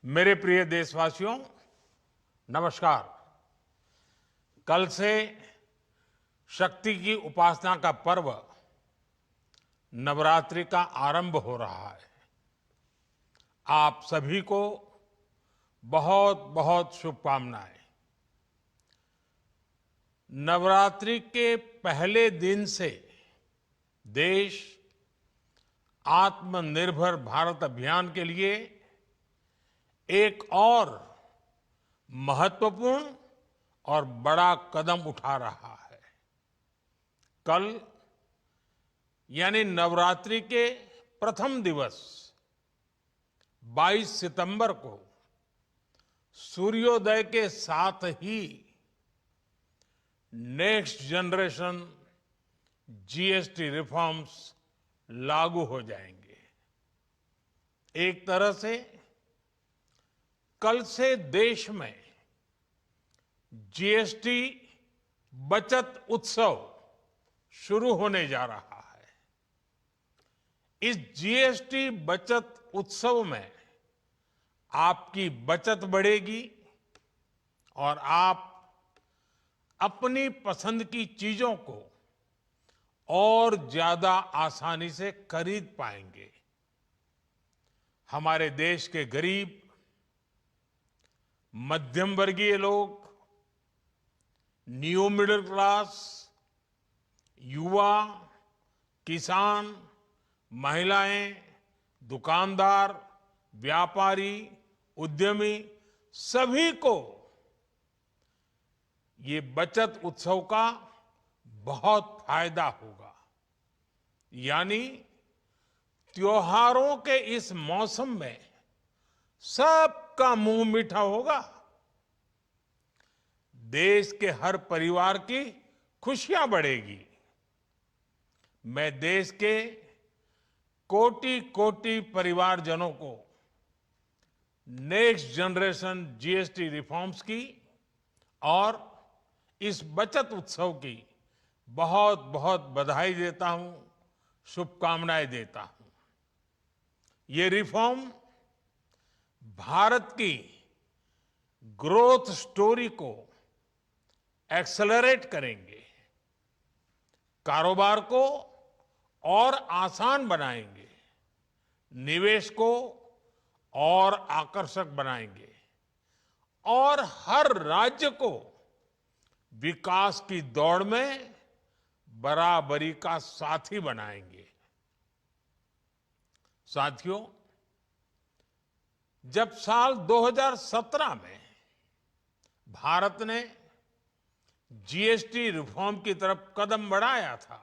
मेरे प्रिय देशवासियों, नमस्कार। कल से शक्ति की उपासना का पर्व नवरात्रि का आरंभ हो रहा है। आप सभी को बहुत बहुत शुभकामनाएं। नवरात्रि के पहले दिन से देश आत्मनिर्भर भारत अभियान के लिए एक और महत्वपूर्ण और बड़ा कदम उठा रहा है। कल यानी नवरात्रि के प्रथम दिवस 22 सितंबर को सूर्योदय के साथ ही नेक्स्ट जनरेशन जीएसटी रिफॉर्म्स लागू हो जाएंगे। एक तरह से कल से देश में जीएसटी बचत उत्सव शुरू होने जा रहा है। इस जीएसटी बचत उत्सव में आपकी बचत बढ़ेगी और आप अपनी पसंद की चीजों को और ज्यादा आसानी से खरीद पाएंगे। हमारे देश के गरीब, मध्यम वर्गीय लोग, न्यू मिडिल क्लास, युवा, किसान, महिलाएं, दुकानदार, व्यापारी, उद्यमी, सभी को ये बचत उत्सव का बहुत फायदा होगा। यानी त्योहारों के इस मौसम में सबका मुंह मीठा होगा। देश के हर परिवार की खुशियां बढ़ेगी। मैं देश के कोटि कोटि परिवारजनों को नेक्स्ट जनरेशन जीएसटी रिफॉर्म्स की और इस बचत उत्सव की बहुत बहुत बधाई देता हूं, शुभकामनाएं देता हूं। ये रिफॉर्म भारत की ग्रोथ स्टोरी को एक्सेलरेट करेंगे, कारोबार को और आसान बनाएंगे, निवेश को और आकर्षक बनाएंगे और हर राज्य को विकास की दौड़ में बराबरी का साथी बनाएंगे। साथियों, जब साल 2017 में भारत ने जीएसटी रिफॉर्म की तरफ कदम बढ़ाया था,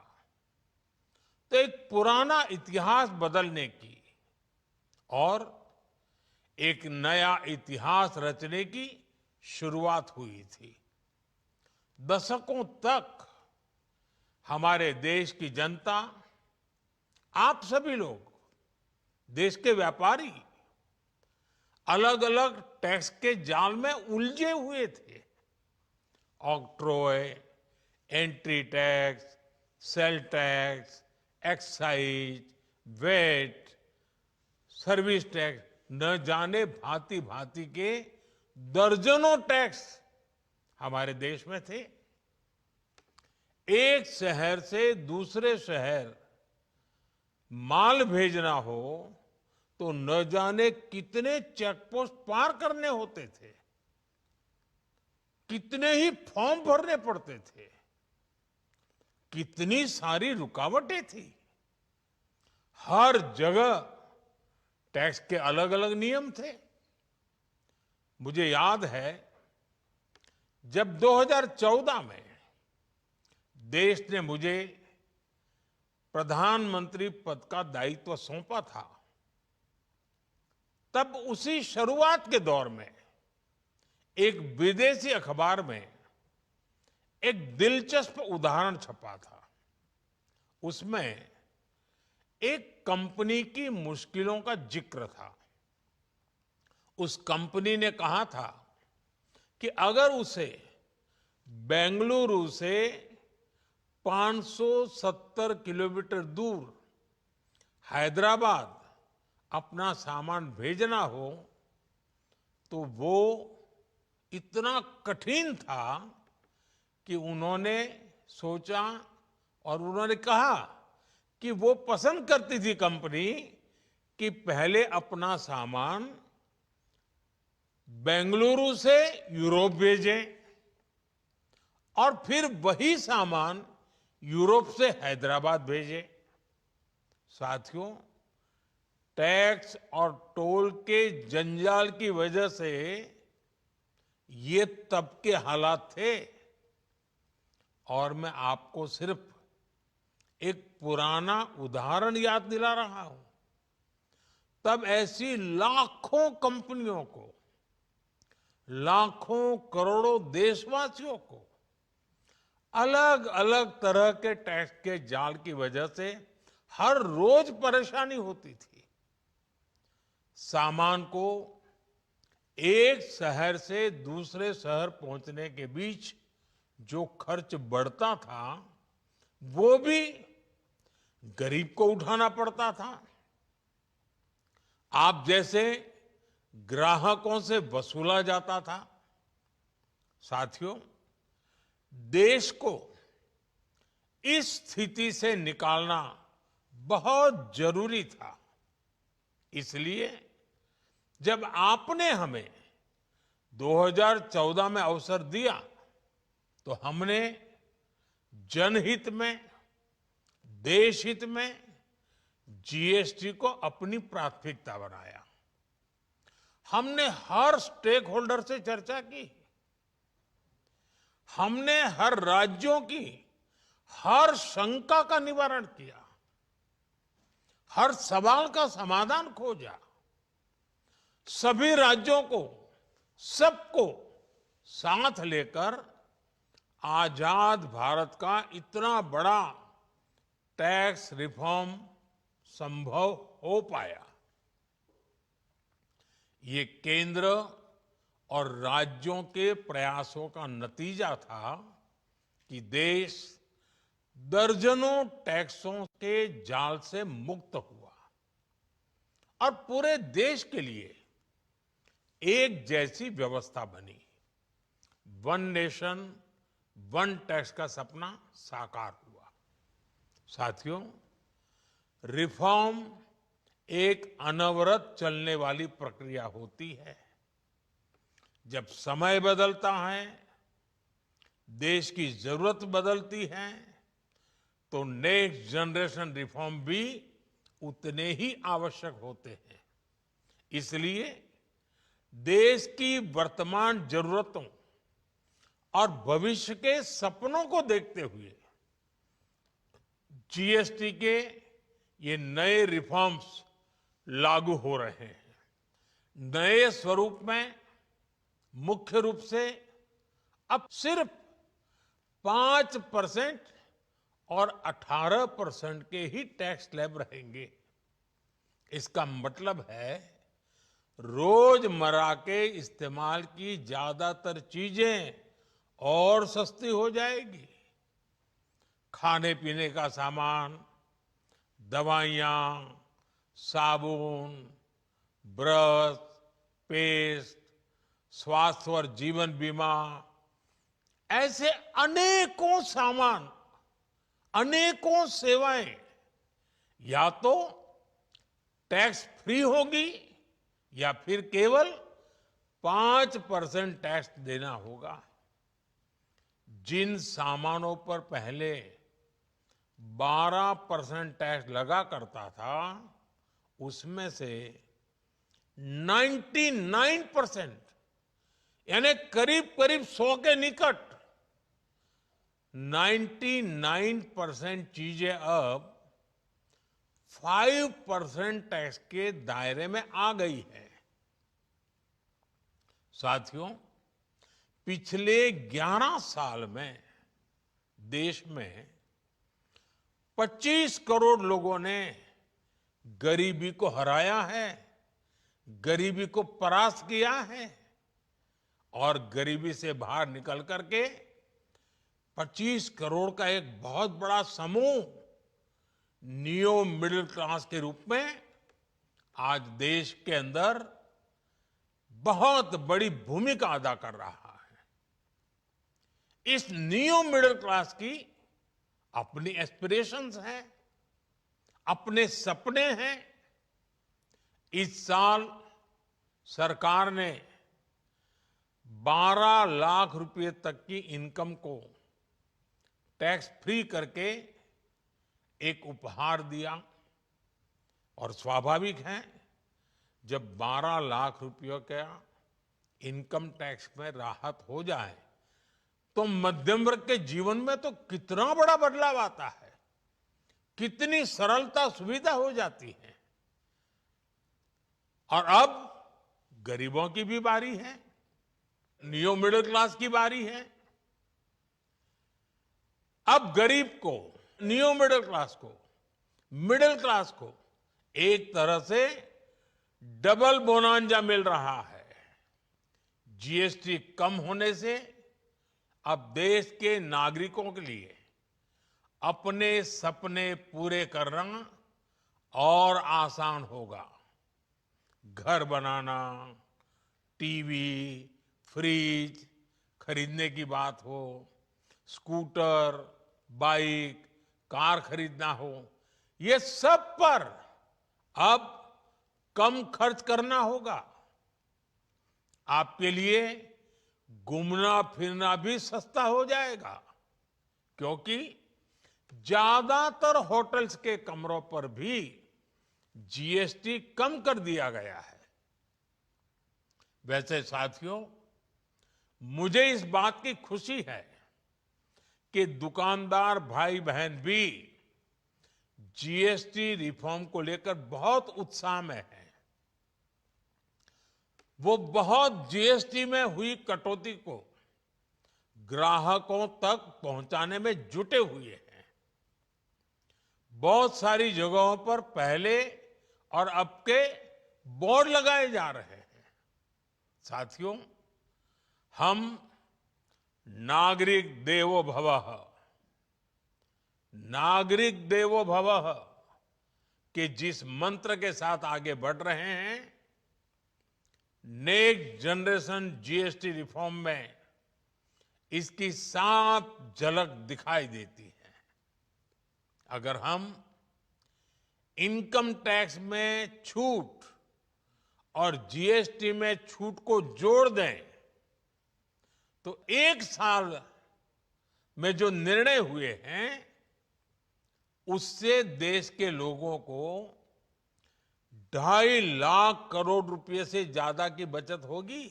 तो एक पुराना इतिहास बदलने की और एक नया इतिहास रचने की शुरुआत हुई थी। दशकों तक हमारे देश की जनता, आप सभी लोग, देश के व्यापारी अलग अलग टैक्स के जाल में उलझे हुए थे। Octroi, entry tax, sale tax, excise, VAT, service tax, न जाने भांति भांति के दर्जनों टैक्स हमारे देश में थे। एक शहर से दूसरे शहर माल भेजना हो तो न जाने कितने चेकपोस्ट पार करने होते थे, कितने ही फॉर्म भरने पड़ते थे, कितनी सारी रुकावटें थी। हर जगह टैक्स के अलग अलग नियम थे। मुझे याद है जब 2014 में देश ने मुझे प्रधानमंत्री पद का दायित्व सौंपा था, तब उसी शुरुआत के दौर में एक विदेशी अखबार में एक दिलचस्प उदाहरण छपा था। उसमें एक कंपनी की मुश्किलों का जिक्र था। उस कंपनी ने कहा था कि अगर उसे बेंगलुरु से 570 किलोमीटर दूर हैदराबाद अपना सामान भेजना हो तो वो इतना कठिन था कि उन्होंने सोचा और उन्होंने कहा कि वो पसंद करती थी कंपनी कि पहले अपना सामान बेंगलुरु से यूरोप भेजें और फिर वही सामान यूरोप से हैदराबाद भेजें। साथियों, टैक्स और टोल के जंजाल की वजह से ये तब के हालात थे। और मैं आपको सिर्फ एक पुराना उदाहरण याद दिला रहा हूं। तब ऐसी लाखों कंपनियों को, लाखों करोड़ों देशवासियों को अलग अलग तरह के टैक्स के जाल की वजह से हर रोज परेशानी होती थी। सामान को एक शहर से दूसरे शहर पहुंचने के बीच जो खर्च बढ़ता था वो भी गरीब को उठाना पड़ता था। आप जैसे ग्राहकों से वसूला जाता था। साथियों, देश को इस स्थिति से निकालना बहुत जरूरी था। इसलिए जब आपने हमें 2014 में अवसर दिया तो हमने जनहित में, देशहित में जीएसटी को अपनी प्राथमिकता बनाया। हमने हर स्टेक होल्डर से चर्चा की। हमने हर राज्यों की हर शंका का निवारण किया, हर सवाल का समाधान खोजा। सभी राज्यों को, सबको साथ लेकर आजाद भारत का इतना बड़ा टैक्स रिफॉर्म संभव हो पाया। ये केंद्र और राज्यों के प्रयासों का नतीजा था कि देश दर्जनों टैक्सों के जाल से मुक्त हुआ और पूरे देश के लिए एक जैसी व्यवस्था बनी। वन नेशन वन टैक्स का सपना साकार हुआ। साथियों, रिफॉर्म एक अनवरत चलने वाली प्रक्रिया होती है। जब समय बदलता है, देश की जरूरत बदलती है, तो नेक्स्ट जनरेशन रिफॉर्म भी उतने ही आवश्यक होते हैं। इसलिए देश की वर्तमान जरूरतों और भविष्य के सपनों को देखते हुए जीएसटी के ये नए रिफॉर्म्स लागू हो रहे हैं। नए स्वरूप में मुख्य रूप से अब सिर्फ 5% और 18% के ही टैक्स स्लैब रहेंगे। इसका मतलब है रोजमर्रा के इस्तेमाल की ज्यादातर चीजें और सस्ती हो जाएगी। खाने पीने का सामान, दवाइयां, साबुन, ब्रश, पेस्ट, स्वास्थ्य और जीवन बीमा, ऐसे अनेकों सामान, अनेकों सेवाएं या तो टैक्स फ्री होगी या फिर केवल 5% टैक्स देना होगा। जिन सामानों पर पहले 12% टैक्स लगा करता था, उसमें से 99% यानी करीब करीब 100 के निकट 99% चीजें अब 5% टैक्स के दायरे में आ गई है। साथियों, पिछले 11 साल में देश में 25 करोड़ लोगों ने गरीबी को हराया है, गरीबी को परास्त किया है और गरीबी से बाहर निकल करके 25 करोड़ का एक बहुत बड़ा समूह नियो मिडिल क्लास के रूप में आज देश के अंदर बहुत बड़ी भूमिका अदा कर रहा है। इस न्यू मिडिल क्लास की अपनी एस्पिरेशंस हैं, अपने सपने हैं। इस साल सरकार ने 12 लाख रुपए तक की इनकम को टैक्स फ्री करके एक उपहार दिया। और स्वाभाविक है, जब 12 लाख रुपयों का इनकम टैक्स में राहत हो जाए तो मध्यम वर्ग के जीवन में तो कितना बड़ा बदलाव आता है, कितनी सरलता सुविधा हो जाती है। और अब गरीबों की भी बारी है, न्यू मिडिल क्लास की बारी है। अब गरीब को, न्यू मिडिल क्लास को एक तरह से डबल बोनांजा मिल रहा है। जीएसटी कम होने से अब देश के नागरिकों के लिए अपने सपने पूरे करना और आसान होगा। घर बनाना, टीवी, फ्रिज खरीदने की बात हो, स्कूटर, बाइक, कार खरीदना हो, ये सब पर अब कम खर्च करना होगा। आपके लिए घूमना फिरना भी सस्ता हो जाएगा, क्योंकि ज्यादातर होटल्स के कमरों पर भी जीएसटी कम कर दिया गया है। वैसे साथियों, मुझे इस बात की खुशी है कि दुकानदार भाई बहन भी जीएसटी रिफॉर्म को लेकर बहुत उत्साह में हैं। वो बहुत जीएसटी में हुई कटौती को ग्राहकों तक पहुंचाने में जुटे हुए हैं। बहुत सारी जगहों पर पहले और अब के बोर्ड लगाए जा रहे हैं। साथियों, हम नागरिक देवो भवः, नागरिक देवो भवः के जिस मंत्र के साथ आगे बढ़ रहे हैं, नेक्स्ट जनरेशन जीएसटी रिफॉर्म में इसकी साफ झलक दिखाई देती है। अगर हम इनकम टैक्स में छूट और जीएसटी में छूट को जोड़ दें तो एक साल में जो निर्णय हुए हैं उससे देश के लोगों को 2.5 लाख करोड़ रुपए से ज्यादा की बचत होगी।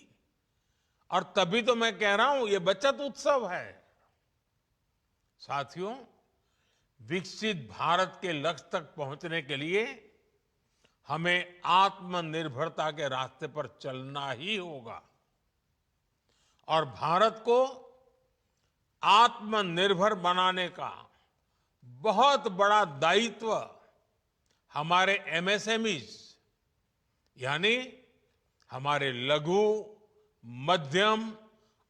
और तभी तो मैं कह रहा हूं, ये बचत उत्सव है। साथियों, विकसित भारत के लक्ष्य तक पहुंचने के लिए हमें आत्मनिर्भरता के रास्ते पर चलना ही होगा। और भारत को आत्मनिर्भर बनाने का बहुत बड़ा दायित्व हमारे एमएसएमईज यानी हमारे लघु, मध्यम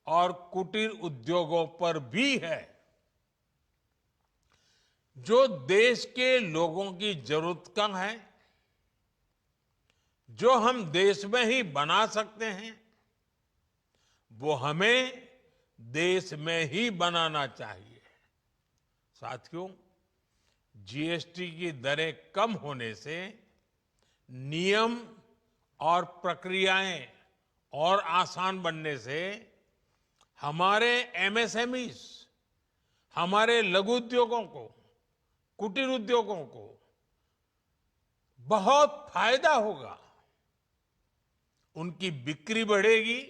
और कुटीर उद्योगों पर भी है, जो देश के लोगों की जरूरत का है, जो हम देश में ही बना सकते हैं, वो हमें देश में ही बनाना चाहिए। साथियों, जीएसटी की दरें कम होने से नियम और प्रक्रियाएं और आसान बनने से हमारे एमएसएमईज, हमारे लघु उद्योगों को, कुटीर उद्योगों को बहुत फायदा होगा। उनकी बिक्री बढ़ेगी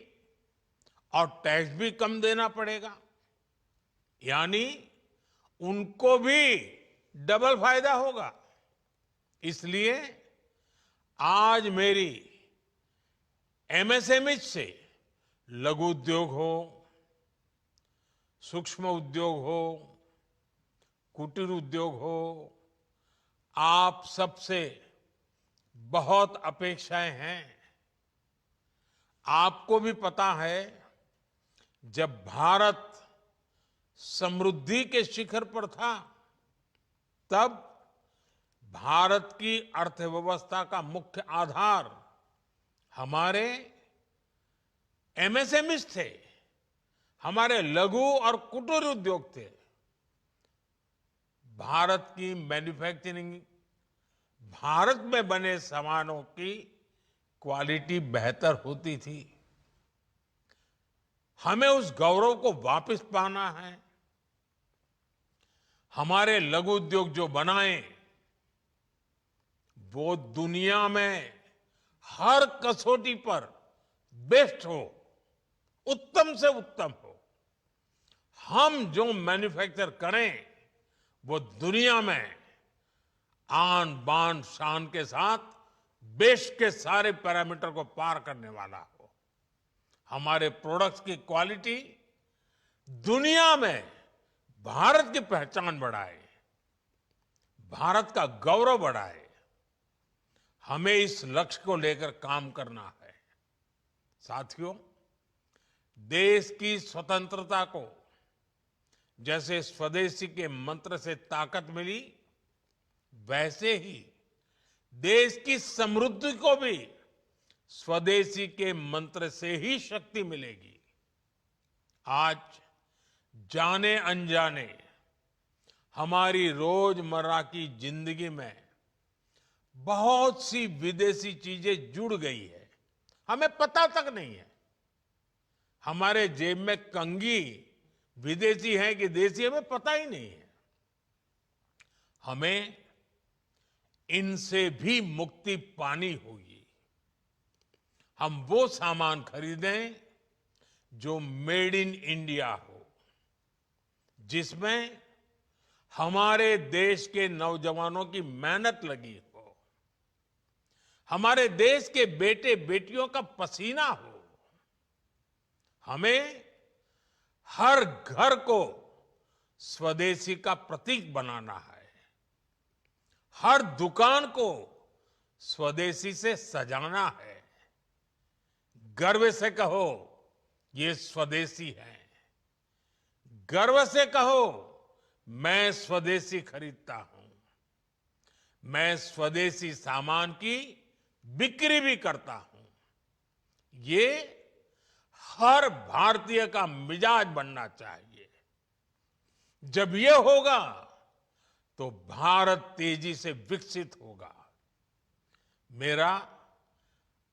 और टैक्स भी कम देना पड़ेगा, यानी उनको भी डबल फायदा होगा। इसलिए आज मेरी एमएसएमई से लघु उद्योग हो, सूक्ष्म उद्योग हो, कुटीर उद्योग हो, आप सबसे बहुत अपेक्षाएं हैं। आपको भी पता है, जब भारत समृद्धि के शिखर पर था, तब भारत की अर्थव्यवस्था का मुख्य आधार हमारे एमएसएमईज थे, हमारे लघु और कुटीर उद्योग थे। भारत की मैन्युफैक्चरिंग, भारत में बने सामानों की क्वालिटी बेहतर होती थी। हमें उस गौरव को वापस पाना है। हमारे लघु उद्योग जो बनाए वो दुनिया में हर कसौटी पर बेस्ट हो, उत्तम से उत्तम हो। हम जो मैन्युफैक्चर करें वो दुनिया में आन बान शान के साथ बेस्ट के सारे पैरामीटर को पार करने वाला हो। हमारे प्रोडक्ट्स की क्वालिटी दुनिया में भारत की पहचान बढ़ाए, भारत का गौरव बढ़ाए। हमें इस लक्ष्य को लेकर काम करना है। साथियों, देश की स्वतंत्रता को जैसे स्वदेशी के मंत्र से ताकत मिली, वैसे ही देश की समृद्धि को भी स्वदेशी के मंत्र से ही शक्ति मिलेगी। आज जाने अनजाने हमारी रोजमर्रा की जिंदगी में बहुत सी विदेशी चीजें जुड़ गई है, हमें पता तक नहीं है। हमारे जेब में कंघी विदेशी है कि देसी, हमें पता ही नहीं है। हमें इनसे भी मुक्ति पानी होगी। हम वो सामान खरीदें जो मेड इन इंडिया हो, जिसमें हमारे देश के नौजवानों की मेहनत लगी हो, हमारे देश के बेटे बेटियों का पसीना हो। हमें हर घर को स्वदेशी का प्रतीक बनाना है, हर दुकान को स्वदेशी से सजाना है। गर्व से कहो ये स्वदेशी है, गर्व से कहो मैं स्वदेशी खरीदता हूं, मैं स्वदेशी सामान की बिक्री भी करता हूं। ये हर भारतीय का मिजाज बनना चाहिए। जब ये होगा तो भारत तेजी से विकसित होगा। मेरा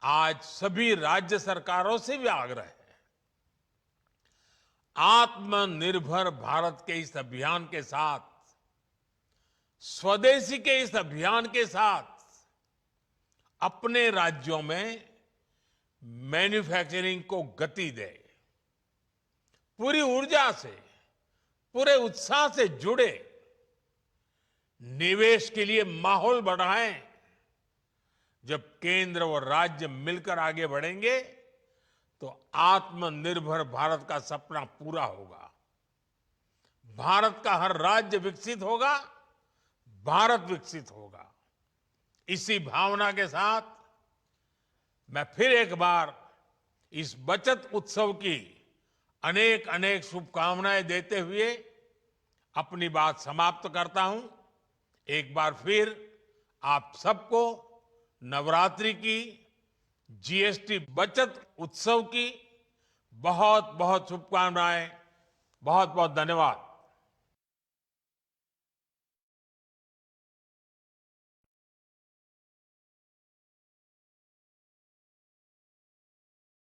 आज सभी राज्य सरकारों से भी आग्रह है, आत्मनिर्भर भारत के इस अभियान के साथ, स्वदेशी के इस अभियान के साथ अपने राज्यों में मैन्युफैक्चरिंग को गति दे, पूरी ऊर्जा से, पूरे उत्साह से जुड़े, निवेश के लिए माहौल बढ़ाएं। जब केंद्र और राज्य मिलकर आगे बढ़ेंगे तो आत्मनिर्भर भारत का सपना पूरा होगा। भारत का हर राज्य विकसित होगा, भारत विकसित होगा। इसी भावना के साथ मैं फिर एक बार इस बचत उत्सव की अनेक अनेक शुभकामनाएं देते हुए अपनी बात समाप्त करता हूं। एक बार फिर आप सबको नवरात्रि की, जीएसटी बचत उत्सव की बहुत बहुत शुभकामनाएं। बहुत बहुत धन्यवाद।